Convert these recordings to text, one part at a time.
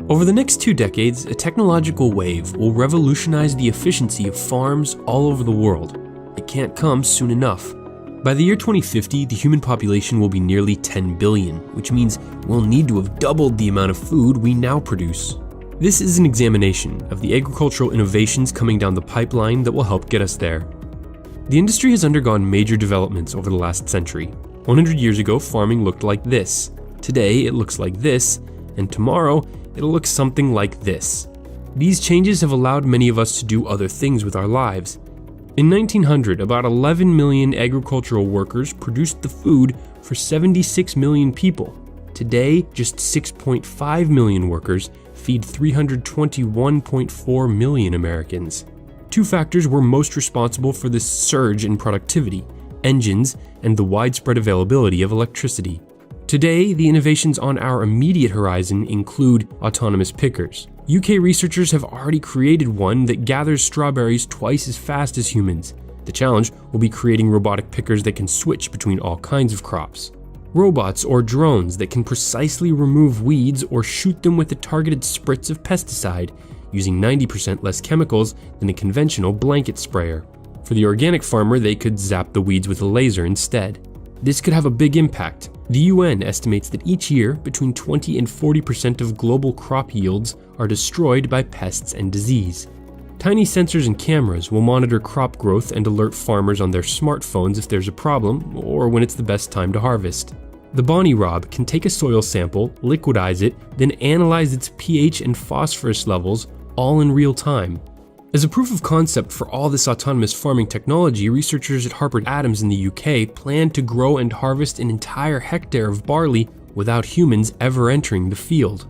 Over the next 2 decades, a technological wave will revolutionize the efficiency of farms all over the world. It can't come soon enough. By the year 2050, the human population will be nearly 10 billion, which means we'll need to have doubled the amount of food we now produce. This is an examination of the agricultural innovations coming down the pipeline that will help get us there. The industry has undergone major developments over the last century. 100 years ago, farming looked like this. Today, it looks like this, and tomorrow, it'll look something like this. These changes have allowed many of us to do other things with our lives. In 1900, about 11 million agricultural workers produced the food for 76 million people. Today, just 6.5 million workers feed 321.4 million Americans. 2 factors were most responsible for this surge in productivity: engines and the widespread availability of electricity. Today, the innovations on our immediate horizon include autonomous pickers. UK researchers have already created one that gathers strawberries twice as fast as humans. The challenge will be creating robotic pickers that can switch between all kinds of crops. Robots or drones that can precisely remove weeds or shoot them with a targeted spritz of pesticide, using 90% less chemicals than a conventional blanket sprayer. For the organic farmer, they could zap the weeds with a laser instead. This could have a big impact. The UN estimates that each year, between 20 and 40% of global crop yields are destroyed by pests and disease. Tiny sensors and cameras will monitor crop growth and alert farmers on their smartphones if there's a problem or when it's the best time to harvest. The Bonnie Rob can take a soil sample, liquidize it, then analyze its pH and phosphorus levels all in real time. As a proof of concept for all this autonomous farming technology, researchers at Harper Adams in the UK plan to grow and harvest an entire hectare of barley without humans ever entering the field.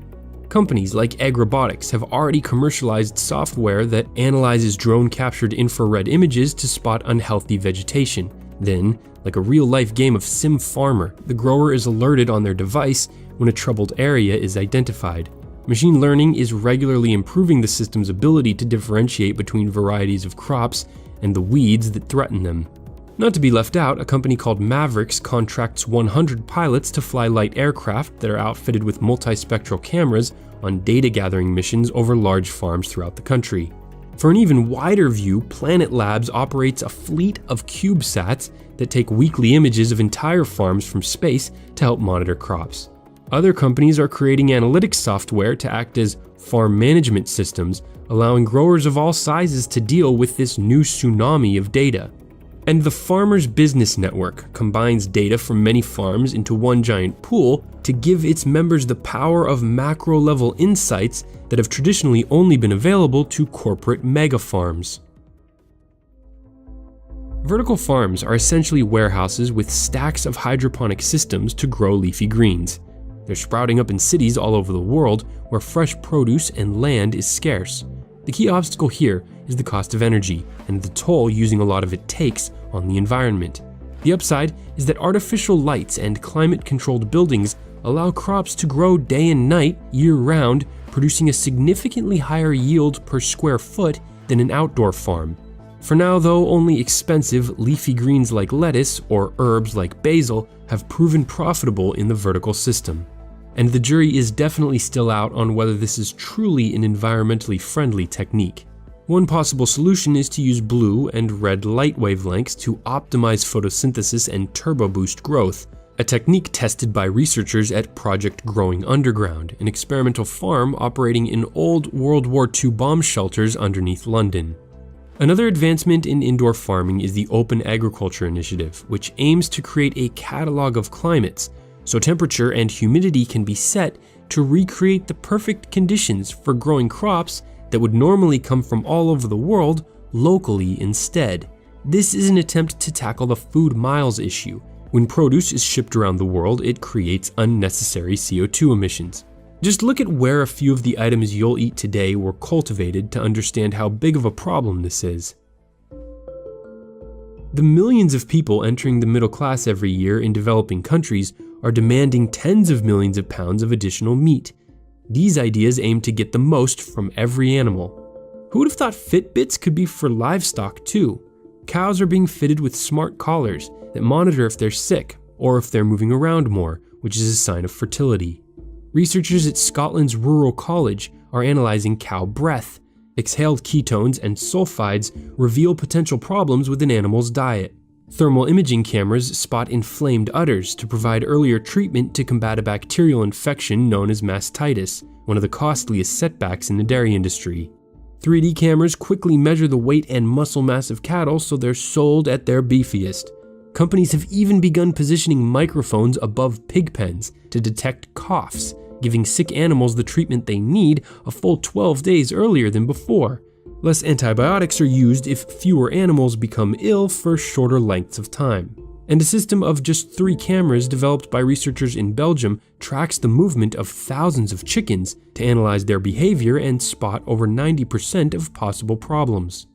Companies like Agrobotics have already commercialized software that analyzes drone-captured infrared images to spot unhealthy vegetation. Then, like a real-life game of Sim Farmer, the grower is alerted on their device when a troubled area is identified. Machine learning is regularly improving the system's ability to differentiate between varieties of crops and the weeds that threaten them. Not to be left out, a company called Mavericks contracts 100 pilots to fly light aircraft that are outfitted with multispectral cameras on data-gathering missions over large farms throughout the country. For an even wider view, Planet Labs operates a fleet of CubeSats that take weekly images of entire farms from space to help monitor crops. Other companies are creating analytics software to act as farm management systems, allowing growers of all sizes to deal with this new tsunami of data. And the Farmers Business Network combines data from many farms into one giant pool to give its members the power of macro-level insights that have traditionally only been available to corporate mega farms. Vertical farms are essentially warehouses with stacks of hydroponic systems to grow leafy greens. They're sprouting up in cities all over the world where fresh produce and land is scarce. The key obstacle here is the cost of energy and the toll using a lot of it takes on the environment. The upside is that artificial lights and climate-controlled buildings allow crops to grow day and night, year-round, producing a significantly higher yield per square foot than an outdoor farm. For now, though, only expensive leafy greens like lettuce or herbs like basil have proven profitable in the vertical system. And the jury is definitely still out on whether this is truly an environmentally friendly technique. One possible solution is to use blue and red light wavelengths to optimize photosynthesis and turbo boost growth, a technique tested by researchers at Project Growing Underground, an experimental farm operating in old World War II bomb shelters underneath London. Another advancement in indoor farming is the Open Agriculture Initiative, which aims to create a catalog of climates, so temperature and humidity can be set to recreate the perfect conditions for growing crops that would normally come from all over the world locally instead. This is an attempt to tackle the food miles issue. When produce is shipped around the world, it creates unnecessary CO2 emissions. Just look at where a few of the items you'll eat today were cultivated to understand how big of a problem this is. The millions of people entering the middle class every year in developing countries are demanding tens of millions of pounds of additional meat. These ideas aim to get the most from every animal. Who would have thought Fitbits could be for livestock too? Cows are being fitted with smart collars that monitor if they're sick or if they're moving around more, which is a sign of fertility. Researchers at Scotland's Rural College are analyzing cow breath. Exhaled ketones and sulfides reveal potential problems with an animal's diet. Thermal imaging cameras spot inflamed udders to provide earlier treatment to combat a bacterial infection known as mastitis, one of the costliest setbacks in the dairy industry. 3D cameras quickly measure the weight and muscle mass of cattle so they're sold at their beefiest. Companies have even begun positioning microphones above pig pens to detect coughs, giving sick animals the treatment they need a full 12 days earlier than before. Less antibiotics are used if fewer animals become ill for shorter lengths of time. And a system of just 3 cameras developed by researchers in Belgium tracks the movement of thousands of chickens to analyze their behavior and spot over 90% of possible problems.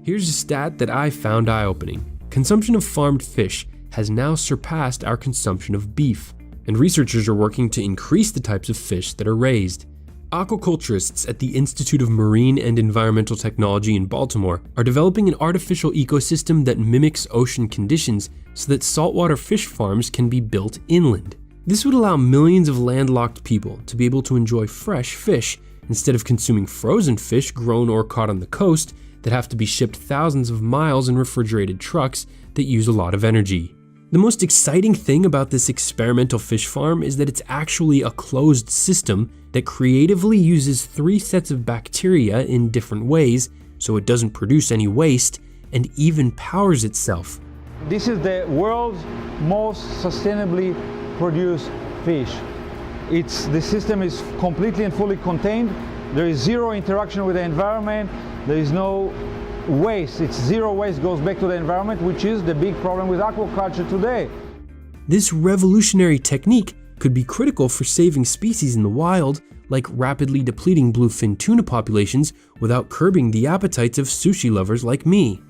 Here's a stat that I found eye-opening. Consumption of farmed fish has now surpassed our consumption of beef, and researchers are working to increase the types of fish that are raised. Aquaculturists at the Institute of Marine and Environmental Technology in Baltimore are developing an artificial ecosystem that mimics ocean conditions so that saltwater fish farms can be built inland. This would allow millions of landlocked people to be able to enjoy fresh fish instead of consuming frozen fish grown or caught on the coast that have to be shipped thousands of miles in refrigerated trucks that use a lot of energy. The most exciting thing about this experimental fish farm is that it's actually a closed system that creatively uses 3 sets of bacteria in different ways so it doesn't produce any waste and even powers itself. This is the world's most sustainably produced fish. The system is completely and fully contained. There is zero interaction with the environment. There is no waste. It's zero waste goes back to the environment, which is the big problem with aquaculture today. This revolutionary technique could be critical for saving species in the wild, like rapidly depleting bluefin tuna populations without curbing the appetites of sushi lovers like me.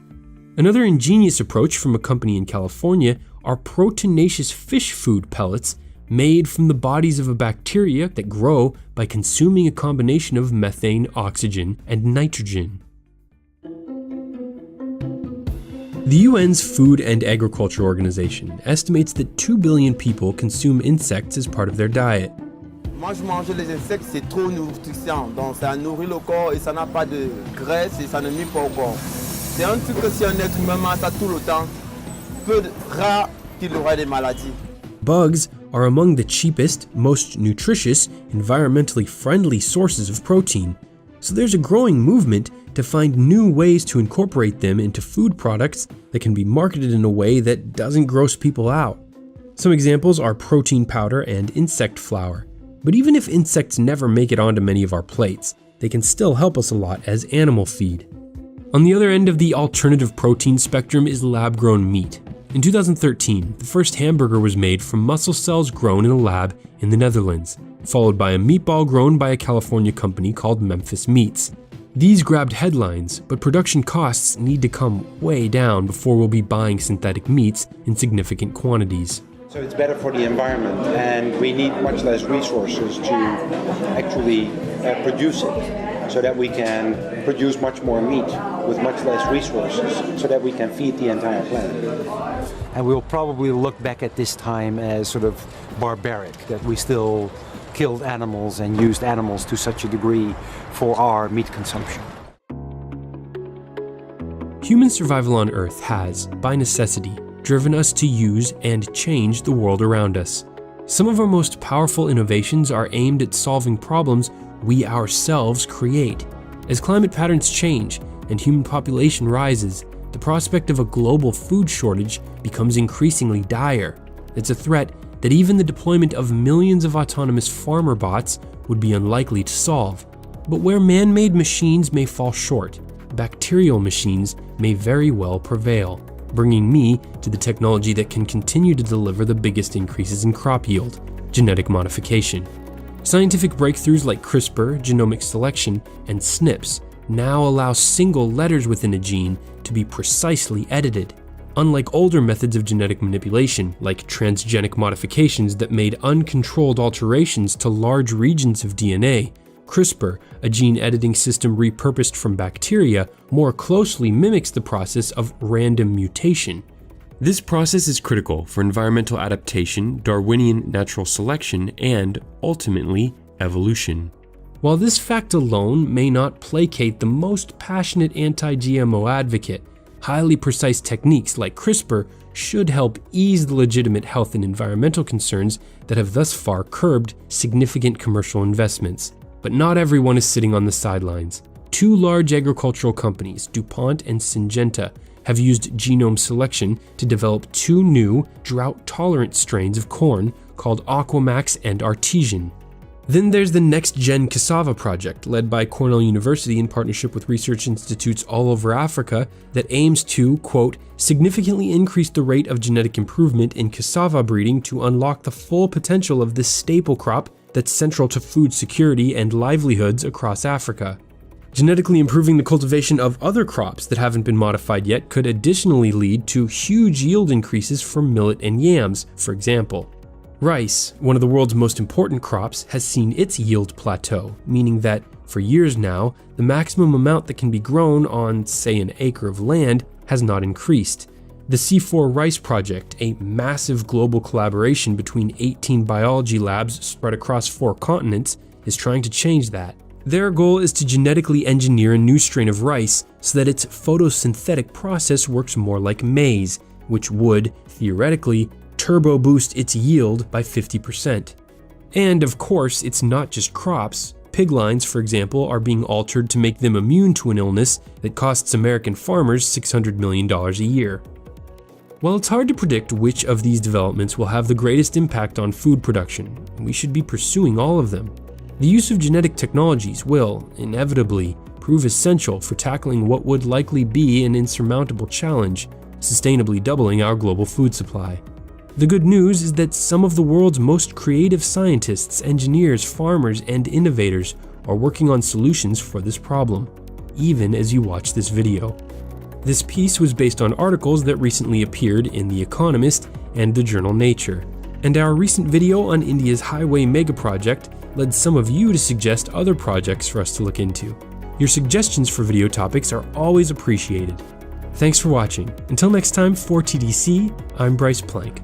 Another ingenious approach from a company in California are proteinaceous fish food pellets made from the bodies of a bacteria that grow by consuming a combination of methane, oxygen, and nitrogen. The UN's Food and Agriculture Organization estimates that 2 billion people consume insects as part of their diet. Moi, je mange les insectes, c'est trop nourrissant. Donc, ça nourrit le corps et ça n'a pas de graisse et ça ne nuit pas au corps. C'est un truc que si un être humain mange ça tout le temps, peu rare qu'il aura des maladies. Bugs are among the cheapest, most nutritious, environmentally friendly sources of protein. So there's a growing movement to find new ways to incorporate them into food products that can be marketed in a way that doesn't gross people out. Some examples are protein powder and insect flour. But even if insects never make it onto many of our plates, they can still help us a lot as animal feed. On the other end of the alternative protein spectrum is lab-grown meat. In 2013, the first hamburger was made from muscle cells grown in a lab in the Netherlands, followed by a meatball grown by a California company called Memphis Meats. These grabbed headlines, but production costs need to come way down before we'll be buying synthetic meats in significant quantities. So it's better for the environment, and we need much less resources to actually produce it, so that we can produce much more meat with much less resources, so that we can feed the entire planet. And we'll probably look back at this time as sort of barbaric, that we still killed animals and used animals to such a degree for our meat consumption. Human survival on Earth has, by necessity, driven us to use and change the world around us. Some of our most powerful innovations are aimed at solving problems we ourselves create. As climate patterns change and human population rises, the prospect of a global food shortage becomes increasingly dire. It's a threat that even the deployment of millions of autonomous farmer bots would be unlikely to solve. But where man-made machines may fall short, bacterial machines may very well prevail, bringing me to the technology that can continue to deliver the biggest increases in crop yield: genetic modification. Scientific breakthroughs like CRISPR, genomic selection, and SNPs now allow single letters within a gene to be precisely edited. Unlike older methods of genetic manipulation, like transgenic modifications that made uncontrolled alterations to large regions of DNA, CRISPR, a gene editing system repurposed from bacteria, more closely mimics the process of random mutation. This process is critical for environmental adaptation, Darwinian natural selection, and, ultimately, evolution. While this fact alone may not placate the most passionate anti-GMO advocate, highly precise techniques like CRISPR should help ease the legitimate health and environmental concerns that have thus far curbed significant commercial investments. But not everyone is sitting on the sidelines. Two large agricultural companies, DuPont and Syngenta, have used genome selection to develop two new drought-tolerant strains of corn called Aquamax and Artesian. Then there's the Next Gen Cassava project, led by Cornell University in partnership with research institutes all over Africa, that aims to, quote, significantly increase the rate of genetic improvement in cassava breeding to unlock the full potential of this staple crop that's central to food security and livelihoods across Africa. Genetically improving the cultivation of other crops that haven't been modified yet could additionally lead to huge yield increases for millet and yams, for example. Rice, one of the world's most important crops, has seen its yield plateau, meaning that, for years now, the maximum amount that can be grown on, say, an acre of land has not increased. The C4 Rice Project, a massive global collaboration between 18 biology labs spread across 4 continents, is trying to change that. Their goal is to genetically engineer a new strain of rice so that its photosynthetic process works more like maize, which would, theoretically, turbo boost its yield by 50%. And of course, it's not just crops. Pig lines, for example, are being altered to make them immune to an illness that costs American farmers $600 million a year. While it's hard to predict which of these developments will have the greatest impact on food production, we should be pursuing all of them. The use of genetic technologies will, inevitably, prove essential for tackling what would likely be an insurmountable challenge, sustainably doubling our global food supply. The good news is that some of the world's most creative scientists, engineers, farmers, and innovators are working on solutions for this problem, even as you watch this video. This piece was based on articles that recently appeared in The Economist and the journal Nature, and our recent video on India's highway mega project led some of you to suggest other projects for us to look into. Your suggestions for video topics are always appreciated. Thanks for watching. Until next time, for TDC, I'm Bryce Plank.